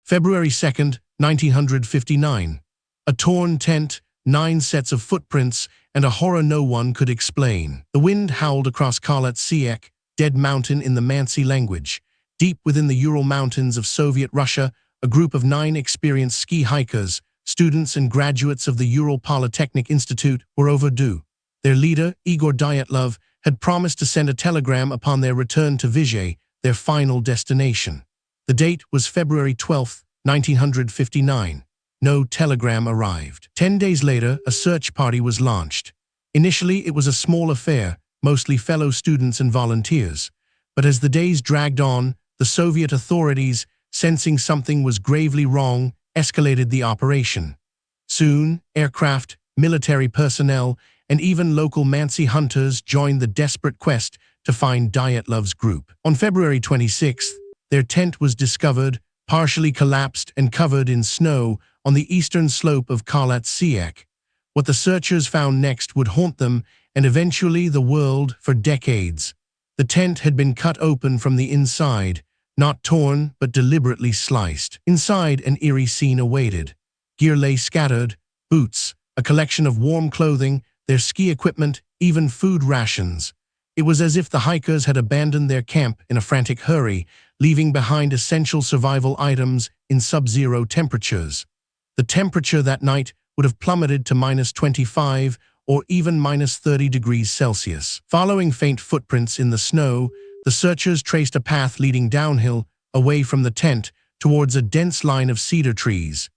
February 2nd, 1959. A torn tent, 9 sets of footprints, and a horror no one could explain. The wind howled across Khalat-Syekh, Dead Mountain in the Mansi language. Deep within the Ural Mountains of Soviet Russia, a group of 9 experienced ski hikers, students and graduates of the Ural Polytechnic Institute, were overdue. Their leader, Igor Dyatlov, had promised to send a telegram upon their return to Vizhay, their final destination. The date was February 12, 1959. No telegram arrived. 10 days later, a search party was launched. Initially, it was a small affair, mostly fellow students and volunteers. But as the days dragged on, the Soviet authorities, sensing something was gravely wrong, escalated the operation. Soon, aircraft, military personnel, and even local Mansi hunters joined the desperate quest to find Dyatlov's group. On February 26th, their tent was discovered, partially collapsed and covered in snow on the eastern slope of Khalat-Syekh. What the searchers found next would haunt them and eventually the world for decades. The tent had been cut open from the inside, not torn but deliberately sliced. Inside, an eerie scene awaited. Gear lay scattered, boots, a collection of warm clothing, their ski equipment, even food rations. It was as if the hikers had abandoned their camp in a frantic hurry, leaving behind essential survival items in sub-zero temperatures. The temperature that night would have plummeted to -25 or even -30 degrees Celsius. Following faint footprints in the snow, the searchers traced a path leading downhill, away from the tent, towards a dense line of cedar trees.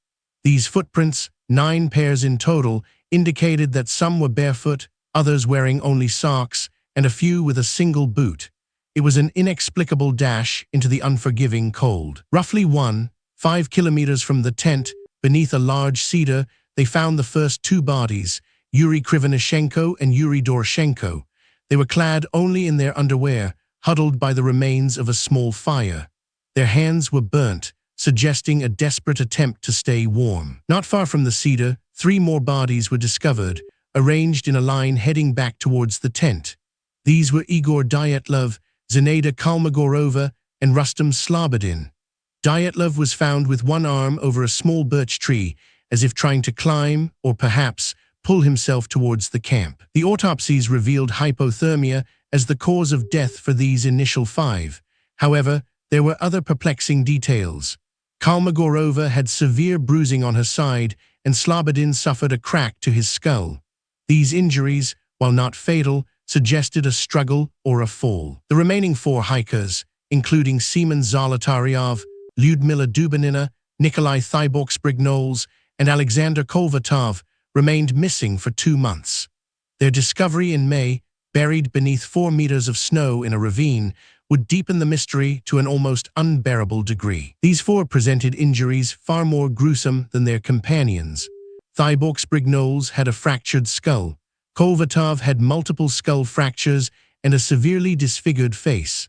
These footprints, 9 pairs in total, indicated that some were barefoot, others wearing only socks, and a few with a single boot. It was an inexplicable dash into the unforgiving cold. Roughly 1.5 kilometers from the tent, beneath a large cedar, they found the first 2 bodies, Yuri Krivonishenko and Yuri Doroshenko. They were clad only in their underwear, huddled by the remains of a small fire. Their hands were burnt, suggesting a desperate attempt to stay warm. Not far from the cedar, 3 more bodies were discovered, arranged in a line heading back towards the tent. These were Igor Dyatlov, Zinaida Kalmogorova, and Rustam Slobodin. Dyatlov was found with one arm over a small birch tree, as if trying to climb, or perhaps pull himself towards the camp. The autopsies revealed hypothermia as the cause of death for these initial 5. However, there were other perplexing details. Kalmogorova had severe bruising on her side, and Slobodin suffered a crack to his skull. These injuries, while not fatal, suggested a struggle or a fall. The remaining 4 hikers, including Seaman Zolotaryov, Lyudmila Dubinina, Nikolai Thyborgsbrignoles, and Alexander Kolvatov, remained missing for 2 months. Their discovery in May, buried beneath 4 meters of snow in a ravine, would deepen the mystery to an almost unbearable degree. These 4 presented injuries far more gruesome than their companions. Thyborgsbrignoles had a fractured skull. Kolvatov had multiple skull fractures and a severely disfigured face.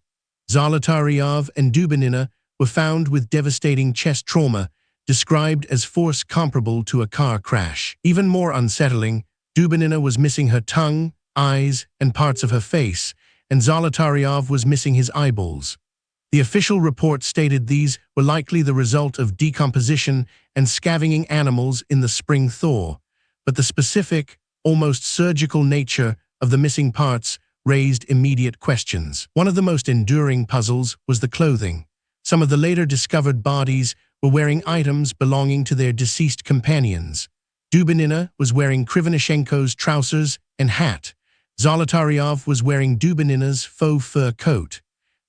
Zolotaryov and Dubinina were found with devastating chest trauma, described as force comparable to a car crash. Even more unsettling, Dubinina was missing her tongue, eyes, and parts of her face, and Zolotaryov was missing his eyeballs. The official report stated these were likely the result of decomposition and scavenging animals in the spring thaw, but the specific, almost surgical nature of the missing parts raised immediate questions. One of the most enduring puzzles was the clothing. Some of the later discovered bodies were wearing items belonging to their deceased companions. Dubinina was wearing Krivonishenko's trousers and hat. Zolotaryov was wearing Dubinina's faux fur coat.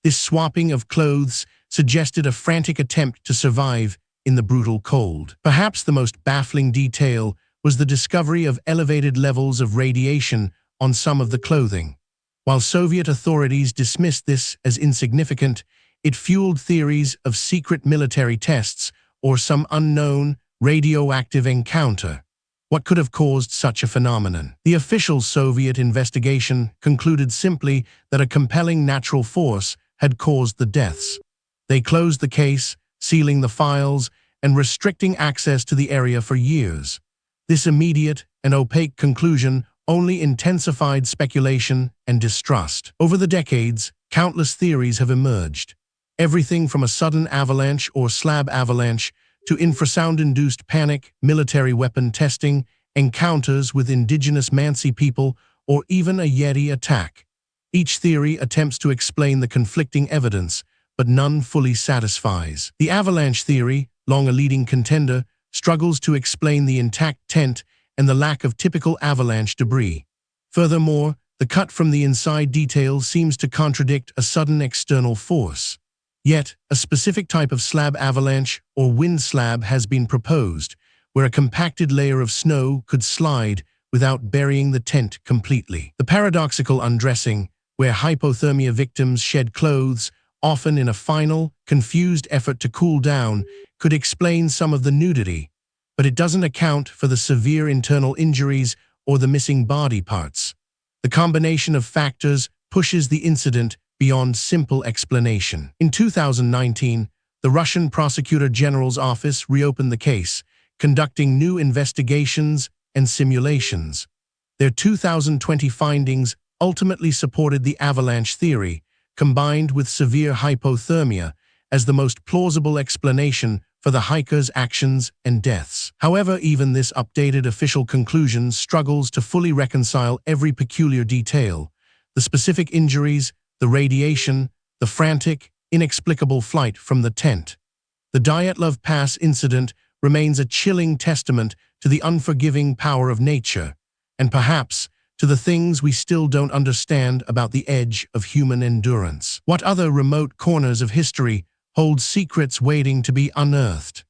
This swapping of clothes suggested a frantic attempt to survive in the brutal cold. Perhaps the most baffling detail was the discovery of elevated levels of radiation on some of the clothing. While Soviet authorities dismissed this as insignificant, it fueled theories of secret military tests or some unknown radioactive encounter. What could have caused such a phenomenon? The official Soviet investigation concluded simply that a compelling natural force had caused the deaths. They closed the case, sealing the files and restricting access to the area for years. This immediate and opaque conclusion only intensified speculation and distrust. Over the decades, countless theories have emerged. Everything from a sudden avalanche or slab avalanche to infrasound-induced panic, military weapon testing, encounters with indigenous Mansi people, or even a Yeti attack. Each theory attempts to explain the conflicting evidence, but none fully satisfies. The avalanche theory, long a leading contender, struggles to explain the intact tent and the lack of typical avalanche debris. Furthermore, the cut from the inside detail seems to contradict a sudden external force. Yet, a specific type of slab avalanche or wind slab has been proposed, where a compacted layer of snow could slide without burying the tent completely. The paradoxical undressing, where hypothermia victims shed clothes, often in a final, confused effort to cool down, could explain some of the nudity, but it doesn't account for the severe internal injuries or the missing body parts. The combination of factors pushes the incident beyond simple explanation. In 2019, the Russian Prosecutor General's office reopened the case, conducting new investigations and simulations. Their 2020 findings ultimately supported the avalanche theory, combined with severe hypothermia, as the most plausible explanation for the hikers' actions and deaths. However, even this updated official conclusion struggles to fully reconcile every peculiar detail: the specific injuries, the radiation, the frantic, inexplicable flight from the tent. The Dyatlov Pass incident remains a chilling testament to the unforgiving power of nature, and perhaps to the things we still don't understand about the edge of human endurance. What other remote corners of history hold secrets waiting to be unearthed?